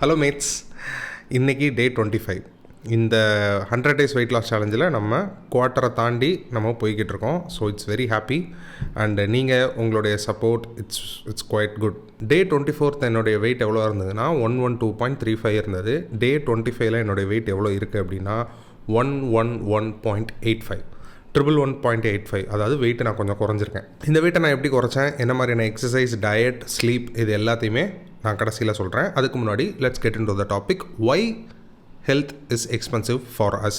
Hello mats, இன்றைக்கி டே 25. இந்த 100 days weight loss சேலஞ்சில் நம்ம குவார்ட்டரை தாண்டி நம்ம போய்கிட்டு இருக்கோம். So it's very happy and நீங்கள் உங்களுடைய support it's quite good. Day 24th என்னுடைய வெயிட் எவ்வளோ இருந்ததுன்னா 112.35 இருந்தது. டே 25ல் என்னுடைய வெயிட் எவ்வளோ இருக்குது அப்படின்னா 111.85, 111.85. அதாவது வெயிட்டை நான் கொஞ்சம் குறைஞ்சிருக்கேன். இந்த வெயிட்டை நான் எப்படி குறைச்சேன், என்ன மாதிரியான எக்ஸசைஸ், டயட், ஸ்லீப், இது எல்லாத்தையுமே நான் கடைசியில் சொல்கிறேன். அதுக்கு முன்னாடி let's get into the topic. Why health is expensive for us.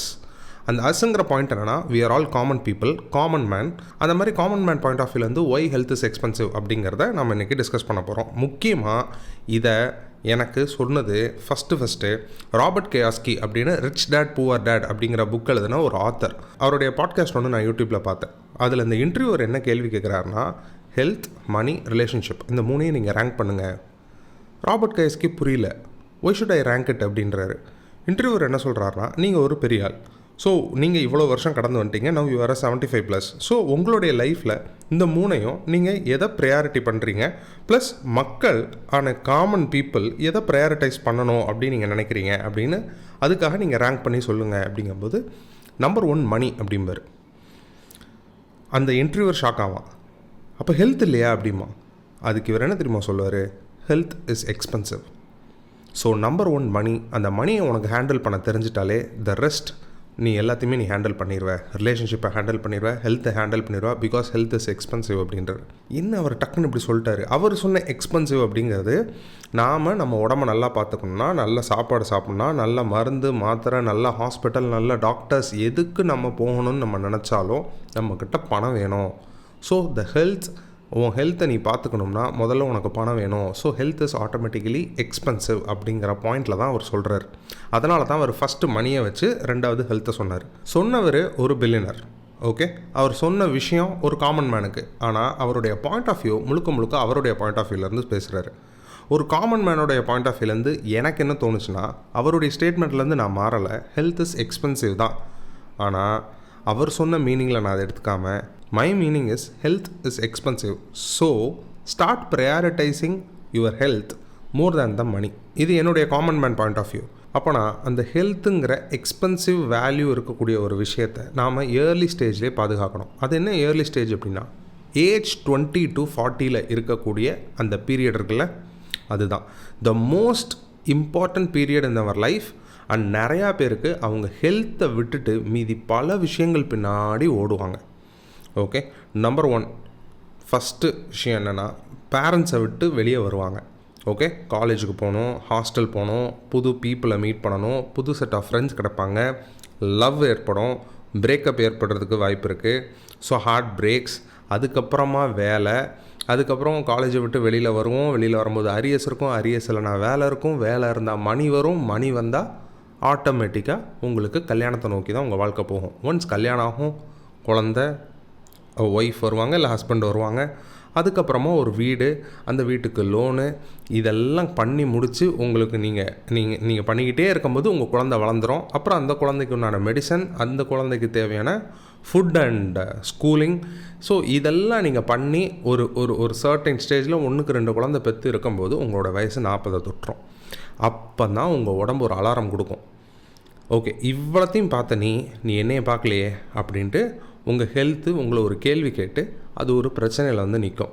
அந்த அஸ்ங்கிற பாயிண்ட் என்னென்னா, we are all common people, common man. அந்த மாதிரி காமன் மேன் பாயிண்ட் ஆஃப் வியூலேருந்து ஒய் ஹெல்த் இஸ் எக்ஸ்பென்சிவ் அப்படிங்கிறத நம்ம இன்றைக்கி டிஸ்கஸ் பண்ண போகிறோம். முக்கியமாக இதை எனக்கு சொன்னது ஃபஸ்ட்டு ராபர்ட் கியோசாகி அப்படின்னு ரிச் டேட் புவர் டேட் அப்படிங்கிற புக் எழுதுன ஒரு ஆத்தர். அவருடைய பாட்காஸ்ட் ஒன்று நான் யூடியூப்பில் பார்த்தேன். அதில் இந்த இன்டர்வியூவர் என்ன கேள்வி கேட்குறாருன்னா, ஹெல்த், மணி, ரிலேஷன்ஷிப், இந்த மூணையும் நீங்கள் ரேங்க் பண்ணுங்கள். ராபர்ட் கியோசாகி புரியல, why should I rank it அப்படின்றாரு. இன்டர்வியூவர் என்ன சொல்கிறாருன்னா, நீங்கள் ஒரு பெரிய ஆள், ஸோ நீங்கள் இவ்வளோ வருஷம் கடந்து வந்துட்டீங்க, நவ் யூ ஆர் 75+. ஸோ உங்களுடைய லைஃப்பில் இந்த மூணையும் நீங்கள் எதை ப்ரையாரிட்டி பண்ணுறீங்க, ப்ளஸ் மக்கள் ஆன காமன் பீப்புள் எதை ப்ரையாரிட்டைஸ் பண்ணணும் அப்படின்னு நீங்கள் நினைக்கிறீங்க அப்படின்னு அதுக்காக நீங்கள் ரேங்க் பண்ணி சொல்லுங்கள் அப்படிங்கும்போது நம்பர் 1 மணி அப்படிம்பார். அந்த இன்டர்வியூவர் ஷாக் ஆவான். அப்போ ஹெல்த் இல்லையா அப்படிமா. அதுக்கு இவர் என்ன தெரியுமா சொல்லுவார், health is expensive. So number 1 மணி. அந்த மணியை உனக்கு ஹேண்டில் பண்ண தெரிஞ்சிட்டாலே த ரெஸ்ட் நீ எல்லாத்தையுமே நீ ஹேண்டில் பண்ணிடுவ. ரிலேஷன்ஷிப்பை ஹேண்டில் பண்ணிடுவ, ஹெல்த்தை ஹேண்டில் பண்ணிடுவா, பிகாஸ் ஹெல்த் இஸ் எக்ஸ்பென்சிவ் அப்படின்றார். இன்னும் அவர் டக்குன்னு இப்படி சொல்லிட்டாரு. அவர் சொன்ன எக்ஸ்பென்சிவ் அப்படிங்கிறது, நம்ம உடம்பை நல்லா பார்த்துக்கணும்னா, நல்ல சாப்பாடு சாப்பிட்ணுன்னா, நல்ல மருந்து மாத்திரை, நல்ல ஹாஸ்பிட்டல், நல்ல டாக்டர்ஸ், எதுக்கு நம்ம போகணும்னு நம்ம நினச்சாலும் நம்மக்கிட்ட பணம் வேணும். ஸோ த ஹெல்த், உன் ஹெல்த்தை நீ பார்த்துக்கணும்னா முதல்ல உனக்கு பணம் வேணும். So health is automatically expensive அப்படிங்கிற பாயிண்டில் தான் அவர் சொல்கிறார். அதனால தான் அவர் ஃபஸ்ட்டு மணியை வச்சு ரெண்டாவது ஹெல்த்தை சொன்னார். சொன்னவர் ஒரு பில்லியனர், ஓகே. அவர் சொன்ன விஷயம் ஒரு காமன் மேனுக்கு, ஆனால் அவருடைய பாயிண்ட் ஆஃப் வியூ முழுக்க அவருடைய பாயிண்ட் ஆஃப் வியூலேருந்து பேசுகிறாரு. ஒரு காமன் மேனோடைய பாயிண்ட் ஆஃப் வியூலேருந்து எனக்கு என்ன தோணுச்சுன்னா, அவருடைய ஸ்டேட்மெண்ட்லேருந்து நான் மாறலை, ஹெல்த் இஸ் எக்ஸ்பென்சிவ் தான். ஆனால் அவர் சொன்ன மீனிங்கில் நான் அதை எடுத்துக்காமல், my meaning is health is expensive, so start prioritising your health more than the money. இது என்னுடைய common man point of view. அப்போ நான் அந்த ஹெல்த்துங்கிற எக்ஸ்பென்சிவ் வேல்யூ இருக்கக்கூடிய ஒரு விஷயத்தை நாம் ஏர்லி ஸ்டேஜ்லேயே பாதுகாக்கணும். அது என்ன ஏர்லி ஸ்டேஜ் அப்படின்னா, ஏஜ் 20 to 40 இருக்கக்கூடிய அந்த பீரியட் இருக்குல்ல, அதுதான் the most important period in our life. And நிறையா பேருக்கு அவங்க ஹெல்த்தை விட்டுட்டு மீதி பல விஷயங்கள் பின்னாடி ஓடுவாங்க. ஓகே, நம்பர் 1 ஃபஸ்ட்டு விஷயம் என்னென்னா, பேரண்ட்ஸை விட்டு வெளியே வருவாங்க. ஓகே, காலேஜுக்கு போகணும், ஹாஸ்டல் போகணும், புது பீப்புளை மீட் பண்ணணும், புது செட் ஆஃப் ஃப்ரெண்ட்ஸ் கிடப்பாங்க, லவ் ஏற்படும், பிரேக்கப் ஏற்படுறதுக்கு வாய்ப்பு இருக்குது. ஸோ ஹார்ட் பிரேக்ஸ், அதுக்கப்புறமா வேலை, அதுக்கப்புறம் காலேஜை விட்டு வெளியில் வருவோம், வெளியில் வரும்போது அரியஸ் இருக்கும், அரியஸ் இல்லைனா வேலை இருக்கும், வேலை இருந்தால் மணி வரும், மணி வந்தால் ஆட்டோமேட்டிக்காக உங்களுக்கு கல்யாணத்தை நோக்கி தான் உங்கள் வாழ்க்கை போகும். ஒன்ஸ் கல்யாணம் ஆகும், குழந்த, ஒய்ஃப் வருவாங்க, இல்லை ஹஸ்பண்ட் வருவாங்க, அதுக்கப்புறமா ஒரு வீடு, அந்த வீட்டுக்கு லோனு, இதெல்லாம் பண்ணி முடித்து உங்களுக்கு நீங்கள் பண்ணிக்கிட்டே இருக்கும்போது உங்கள் குழந்தை வளர்ந்துடும். அப்புறம் அந்த குழந்தைக்கு உண்டான மெடிசன், அந்த குழந்தைக்கு தேவையான ஃபுட் அண்ட் ஸ்கூலிங். ஸோ இதெல்லாம் நீங்கள் பண்ணி ஒரு ஒரு ஒரு சர்டைன் ஸ்டேஜில் 1க்கு 2 குழந்தை பெற்று இருக்கும்போது உங்களோட வயசு 40 தொட்டுரும். அப்போ தான் உங்கள் உடம்பு ஒரு அலாரம் கொடுக்கும். ஓகே, இவ்வளோத்தையும் பார்த்த நீ என்னையை பார்க்கலையே அப்படின்ட்டு உங்கள் ஹெல்த்து உங்களை ஒரு கேள்வி கேட்டு அது ஒரு பிரச்சனையில் வந்து நிற்கும்.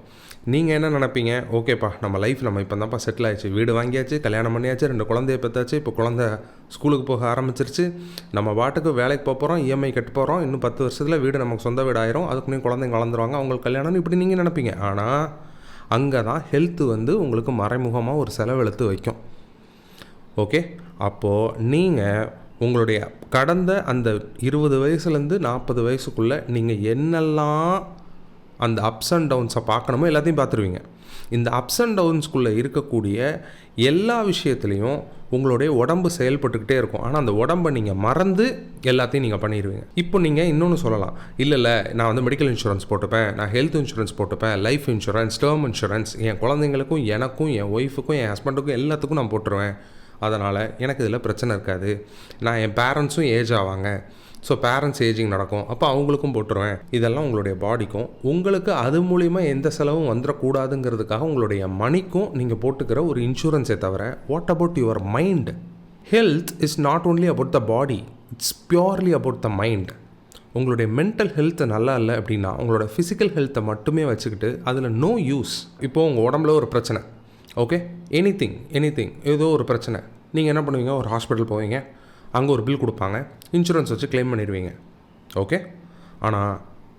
நீங்கள் என்ன நினைப்பீங்க, ஓகேப்பா நம்ம லைஃப் நம்ம இப்போ தான்ப்பா செட்டில் ஆகிடுச்சு, வீடு வாங்கியாச்சு, கல்யாணம் பண்ணியாச்சு, 2 குழந்தைய பெற்றாச்சு, இப்போ குழந்தை ஸ்கூலுக்கு போக ஆரம்பிச்சிருச்சு, நம்ம பாட்டுக்கு வேலைக்கு போக போகிறோம், இஎம்ஐ கட்ட போகிறோம், இன்னும் 10 வருஷத்தில் வீடு நமக்கு சொந்த வீடு ஆயிரும், அதுக்குன்னு குழந்தைங்க வளர்ந்துருவாங்க, அவங்களுக்கு கல்யாணம்னு இப்படி நீங்கள் நினைப்பீங்க. ஆனால் அங்கே தான் ஹெல்த்து வந்து உங்களுக்கு மறைமுகமாக ஒரு செலவெழுத்து வைக்கும். ஓகே, அப்போது நீங்கள் உங்களுடைய கடந்த அந்த 20 வயசுலேருந்து 40 வயசுக்குள்ளே நீங்கள் என்னெல்லாம் அந்த அப்ஸ் அண்ட் டவுன்ஸை பார்க்கணுமோ எல்லாத்தையும் பார்த்துருவீங்க. இந்த அப்ஸ் அண்ட் டவுன்ஸ்குள்ளே இருக்கக்கூடிய எல்லா விஷயத்துலேயும் உங்களுடைய உடம்பு செயல்பட்டுக்கிட்டே இருக்கும். ஆனால் அந்த உடம்பை நீங்கள் மறந்து எல்லாத்தையும் நீங்கள் பண்ணிடுவீங்க. இப்போ நீங்கள் இன்னொன்று சொல்லலாம், இல்லை நான் வந்து மெடிக்கல் இன்சூரன்ஸ் போட்டுப்பேன், நான் ஹெல்த் இன்சூரன்ஸ் போட்டுப்பேன், லைஃப் இன்சூரன்ஸ், டேர்ம் இன்சூரன்ஸ், என் குழந்தைங்களுக்கும் எனக்கும் என் ஒய்ஃபுக்கும் என் ஹஸ்பண்டுக்கும் எல்லாத்துக்கும் நான் போட்டுருவேன், அதனால் எனக்கு இதில் பிரச்சனை இருக்காது, நான் என் பேரண்ட்ஸும் ஏஜ் ஆவாங்க, ஸோ பேரண்ட்ஸ் ஏஜிங் நடக்கும், அப்போ அவங்களுக்கும் போட்டுருவேன். இதெல்லாம் உங்களுடைய பாடிக்கும், உங்களுக்கு அது மூலிமா எந்த செலவும் வந்துடக்கூடாதுங்கிறதுக்காக உங்களுடைய மணிக்கும் நீங்கள் போட்டுக்கிற ஒரு இன்சூரன்ஸே தவிர, what about your mind? Health is not only about the body, it's purely about the mind. உங்களுடைய மென்டல் ஹெல்த் நல்லா இல்லை அப்படின்னா உங்களோட ஃபிசிக்கல் ஹெல்த்தை மட்டுமே வச்சுக்கிட்டு அதில் நோ யூஸ். இப்போது உங்கள் உடம்புல ஒரு பிரச்சனை, ஓகே, எனிதிங் ஏதோ ஒரு பிரச்சனை, நீங்கள் என்ன பண்ணுவீங்க? ஒரு ஹாஸ்பிட்டல் போவீங்க, அங்கே ஒரு பில் கொடுப்பாங்க, இன்சூரன்ஸ் வச்சு கிளைம் பண்ணிடுவீங்க, ஓகே. ஆனால்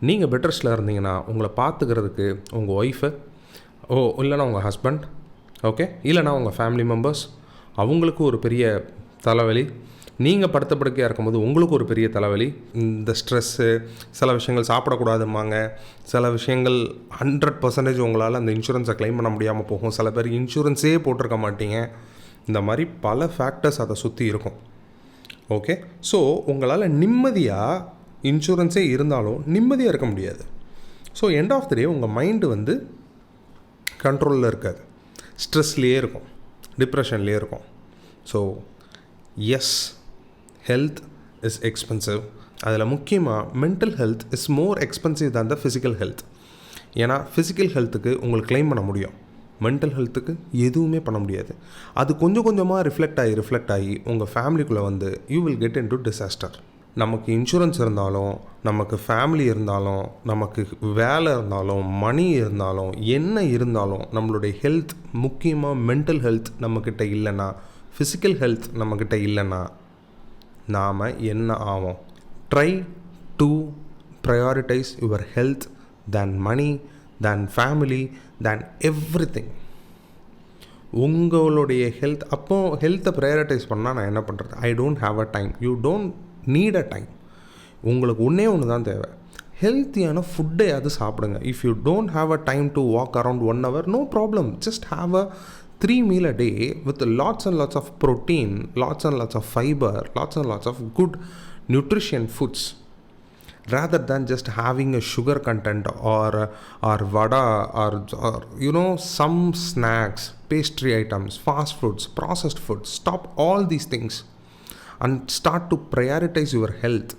நீங்கள் பெட் ரெஸ்ட்டில் இருந்தீங்கன்னா உங்களை பார்த்துக்கிறதுக்கு உங்கள் ஒய்ஃபு, இல்லைனா உங்கள் ஹஸ்பண்ட், ஓகே, இல்லைனா உங்கள் ஃபேமிலி மெம்பர்ஸ், அவங்களுக்கு ஒரு பெரிய தலைவலி. நீங்கள் படுத்த படுக்கையாக இருக்கும்போது உங்களுக்கு ஒரு பெரிய தலைவலி. இந்த ஸ்ட்ரெஸ்ஸு, சில விஷயங்கள் சாப்பிடக்கூடாதும்பாங்க, சில விஷயங்கள் 100% உங்களால் அந்த இன்சூரன்ஸை கிளைம் பண்ண முடியாமல் போகும். சில பேர் இன்சூரன்ஸே போட்டிருக்க மாட்டீங்க. இந்த மாதிரி பல ஃபேக்டர்ஸ் அதை சுற்றி இருக்கும், ஓகே. ஸோ உங்களால் நிம்மதியாக இன்சூரன்ஸே இருந்தாலும் நிம்மதியாக இருக்க முடியாது. So end of the day உங்கள் மைண்டு கண்ட்ரோலில் இருக்காது, ஸ்ட்ரெஸ்லேயே இருக்கும், டிப்ரெஷன்லேயே இருக்கும். So yes, health is expensive. அதில் முக்கியமாக mental health is more expensive than the physical health. ஏன்னா ஃபிசிக்கல் ஹெல்த்துக்கு உங்களுக்கு கிளைம் பண்ண முடியும், மென்டல் ஹெல்த்துக்கு எதுவுமே பண்ண முடியாது. அது கொஞ்சம் கொஞ்சமாக ரிஃப்ளெக்ட் ஆகி உங்கள் ஃபேமிலிக்குள்ளே you will get into disaster. நமக்கு இன்சூரன்ஸ் இருந்தாலும், நமக்கு ஃபேமிலி இருந்தாலும், நமக்கு வேலை இருந்தாலும், மணி இருந்தாலும், என்ன இருந்தாலும், நம்மளுடைய ஹெல்த், முக்கியமாக மென்டல் ஹெல்த் நம்மக்கிட்ட இல்லைன்னா, ஃபிசிக்கல் ஹெல்த் நம்மக்கிட்ட இல்லைன்னா நாம் என்ன ஆகும்? Try to prioritize your health then money, then family, then everything. உங்களுடைய ஹெல்த், அப்போது ஹெல்த்தை ப்ரையாரிட்டைஸ் பண்ணால் நான் என்ன பண்ணுறது? I don't have a time. You don't need a time. உங்களுக்கு ஒன்று தான் தேவை, ஹெல்த்தியான ஃபுட்டையாவது சாப்பிடுங்க. If you don't have a time to walk around 1 hour, no problem. Just have a 3 meal a day with lots and lots of protein, lots and lots of fiber, lots and lots of good nutrition foods, rather than just having a sugar content or vada or some snacks, pastry items, fast foods, processed foods. Stop all these things and start to prioritize your health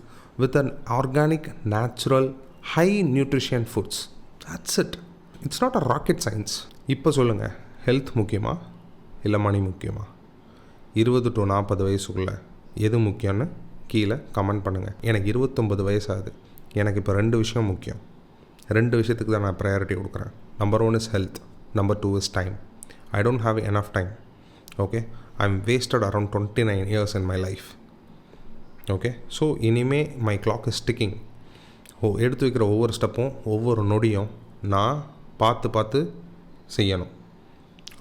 with an organic, natural, high nutrition foods. That's it. It's not a rocket science. இப்போ சொல்லுங்கள், health முக்கியமா இல்லை மணி முக்கியமா? 20 to 40 வயசுக்குள்ளே எது முக்கியம்னு கீழே comment பண்ணுங்கள். எனக்கு 29 வயசாகுது, எனக்கு இப்போ 2 விஷயம் முக்கியம். 2 விஷயத்துக்கு தான் நான் ப்ரையாரிட்டி கொடுக்குறேன். Number 1 is health, number 2 is time. I don't have enough time, okay. I am wasted around 29 years in my life, okay. So இனிமே மை கிளாக் இஸ் டிக்கிங். எடுத்து வைக்கிற ஒவ்வொரு ஸ்டெப்பும், ஒவ்வொரு நொடியும் நான் பார்த்து செய்யணும்,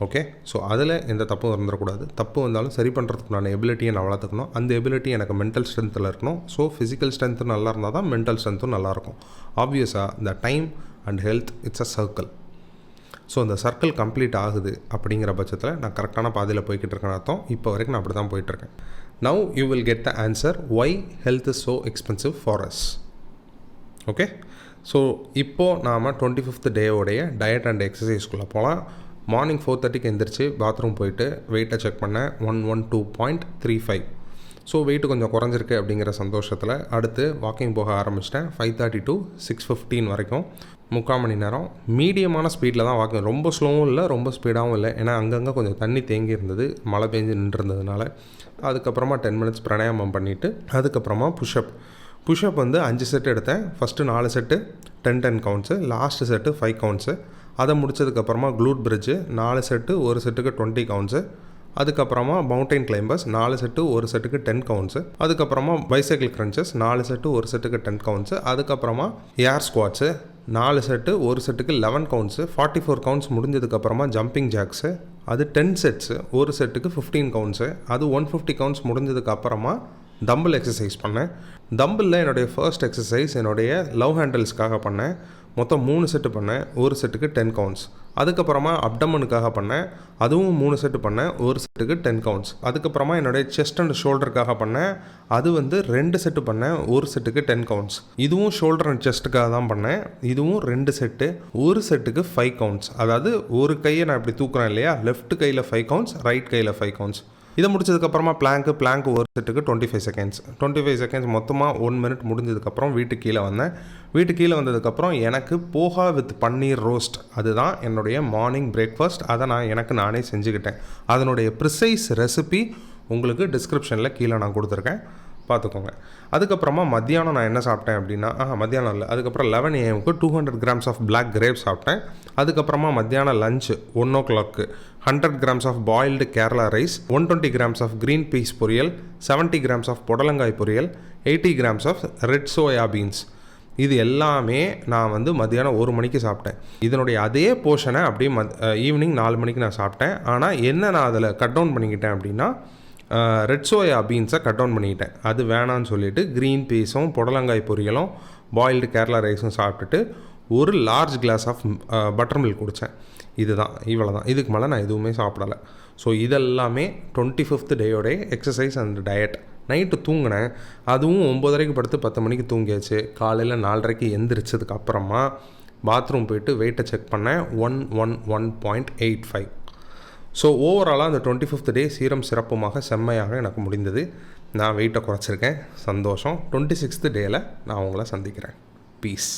ஓகே. ஸோ அதில் எந்த தப்பும் வந்துடக்கூடாது. தப்பு வந்தாலும் சரி பண்ணுறதுக்கு நான் எபிலிட்டியை நான் வளர்த்துக்கணும். அந்த எபிலிட்டி எனக்கு மென்டல் ஸ்ட்ரென்த்தில் இருக்கணும். ஸோ ஃபிசிக்கல் ஸ்ட்ரென்த்து நல்லா இருந்தால் தான் மென்டல் ஸ்ட்ரென்த்தும் நல்லாயிருக்கும். ஆப்வியஸாக இந்த time and health it's a circle. So அந்த சர்க்கிள் கம்ப்ளீட் ஆகுது அப்படிங்கிற பட்சத்தில் நான் கரெக்டான பாதையில் போய்கிட்டு இருக்கேன்னு அர்த்தம். இப்போ வரைக்கும் நான் அப்படி தான் போயிட்டுருக்கேன். Now you will get the answer why health is so expensive for us, okay. So இப்போது நாம் 25th டேயோடைய டயட் அண்ட் எக்ஸசைஸ்குள்ளே போகலாம். மார்னிங் 4:30 எந்திரிச்சு பாத்ரூம் போயிட்டு வெயிட்டை செக் பண்ணேன், 112.35. ஸோ வெயிட்டு கொஞ்சம் குறைஞ்சிருக்கு அப்படிங்கிற சந்தோஷத்தில் அடுத்து வாக்கிங் போக ஆரம்பிச்சிட்டேன். 5:30 to 6:15 வரைக்கும் 3/4 மணி நேரம் மீடியமான ஸ்பீடில் தான் வாக்கிங். ரொம்ப ஸ்லோவும் இல்லை, ரொம்ப ஸ்பீடாகவும் இல்லை. ஏன்னா அங்கங்கே கொஞ்சம் தண்ணி தேங்கி இருந்தது, மழை பெஞ்சு நின்றுருந்ததுனால. அதுக்கப்புறமா 10 minutes பிராணாயாமம் பண்ணிவிட்டு அதுக்கப்புறமா புஷ்அப் 5 செட் எடுத்தேன். First 4 set 10 counts, last set 5 counts. அதை முடித்ததுக்கப்புறமா க்ளூட் பிரிட்ஜு 4 செட்டு, ஒரு செட்டுக்கு 20 கவுண்ட்ஸு. அதுக்கப்புறமா மவுண்டைன் கிளைம்பர்ஸ் 4 செட்டு, ஒரு செட்டுக்கு 10 கவுண்ட்ஸு. அதுக்கப்புறமா பைசைக்கிள் க்ரன்ச்சஸ் 4 செட்டு, ஒரு செட்டுக்கு 10 கவுண்ட்ஸு. அதுக்கப்புறமா ஏர் ஸ்குவாட்ஸு 4 செட்டு, ஒரு செட்டுக்கு 11 கவுண்ட்ஸு. 44 கவுண்ட்ஸ் முடிஞ்சதுக்கப்புறமா ஜம்பிங் ஜாக்ஸு, அது 10 செட்ஸு, ஒரு செட்டுக்கு 15 கவுண்ட்ஸு. அது 150 கவுண்ட்ஸ் முடிஞ்சதுக்கப்புறமா தம்பிள் எக்ஸசைஸ் பண்ணேன். தம்பிளில் என்னுடைய ஃபர்ஸ்ட் எக்ஸசைஸ் என்னுடைய லவ் ஹேண்டல்ஸ்க்காக பண்ணேன். மொத்தம் 3 செட்டு பண்ணேன், ஒரு செட்டுக்கு 10 கவுண்ட்ஸ். அதுக்கப்புறமா அப்டமனுக்காக பண்ணேன், அதுவும் 3 செட்டு பண்ணேன், ஒரு செட்டுக்கு 10 கவுண்ட்ஸ். அதுக்கப்புறமா என்னுடைய செஸ்ட் அண்ட் ஷோல்டருக்காக பண்ணேன், அது 2 செட்டு பண்ணேன், ஒரு செட்டுக்கு 10 கவுண்ட்ஸ். இதுவும் ஷோல்டர் அண்ட் செஸ்ட்டுக்காக தான் பண்ணேன், இதுவும் 2 செட்டு, ஒரு செட்டுக்கு 5 கவுண்ட்ஸ். அதாவது ஒரு கையை நான் இப்படி தூக்குறேன் இல்லையா, லெஃப்ட் கையில் 5 கவுண்ட்ஸ், ரைட் கையில் 5 கவுண்ட்ஸ். இதை முடிச்சதுக்கப்புறமா பிளாங்க் ஒரு செட்டுக்கு 25 செகண்ட்ஸ் மொத்தமாக 1 மினிட் முடிஞ்சதுக்கப்புறம் வீட்டுக்கு கீழே வந்தேன். வீட்டுக்கு கீழே வந்ததுக்கப்புறம் எனக்கு போஹா வித் பன்னீர் ரோஸ்ட் அதுதான் என்னுடைய மார்னிங் பிரேக்ஃபாஸ்ட். அதை எனக்கு நானே செஞ்சுக்கிட்டேன். அதனுடைய ப்ரிசைஸ் ரெசிபி உங்களுக்கு டிஸ்கிரிப்ஷனில் கீழே நான் கொடுத்துருக்கேன், பார்த்துக்கோங்க. அதுக்கப்புறமா மத்தியானம் நான் என்ன சாப்பிட்டேன் அப்படின்னா, மத்தியானம் இல்லை, அதுக்கப்புறம் 11 AM 200 grams of black grape சாப்பிட்டேன். அதுக்கப்புறமா மத்தியானம் lunch 1 o'clock 100 grams of boiled Kerala rice, 120 grams of green peas பொரியல், 70 grams ஆஃப் புடலங்காய் பொரியல், 80 grams of red soya beans. இது எல்லாமே நான் மத்தியானம் 1 மணிக்கு சாப்பிட்டேன். இதனுடைய அதே போர்ஷனை அப்படியே ஈவினிங் 4 மணிக்கு நான் சாப்பிட்டேன். ஆனால் என்ன நான் அதில் கட் டவுன் பண்ணிக்கிட்டேன் அப்படின்னா, ரெட் சோயா பீன்ஸை கட் டவுன் பண்ணிக்கிட்டேன். அது வேணான்னு சொல்லிவிட்டு க்ரீன் பீஸும் புடலங்காய் பொரியலும் பாயில்டு கேரளா ரைஸும் சாப்பிட்டுட்டு ஒரு large glass of buttermilk குடித்தேன். இவ்வளோ தான். இதுக்கு மேலே நான் எதுவுமே சாப்பிடலை. ஸோ இதெல்லாமே 25th டேயோடைய எக்ஸசைஸ் அண்ட் டயட். நைட்டு தூங்கினேன், அதுவும் 9:30 படுத்து 10 மணிக்கு தூங்கியாச்சு. காலையில் 4:30 எந்திரிச்சதுக்கு அப்புறமா பாத்ரூம் போயிட்டு வெயிட்டை செக் பண்ணேன், 111.85. ஸோ ஓவராலாக அந்த 25th டே சீரம் சிறப்புமாக செம்மையாக எனக்கு முடிந்தது. நான் வெயிட்டை குறைச்சிருக்கேன், சந்தோஷம். 26th டேயில் நான் உங்களை சந்திக்கிறேன். பீஸ்.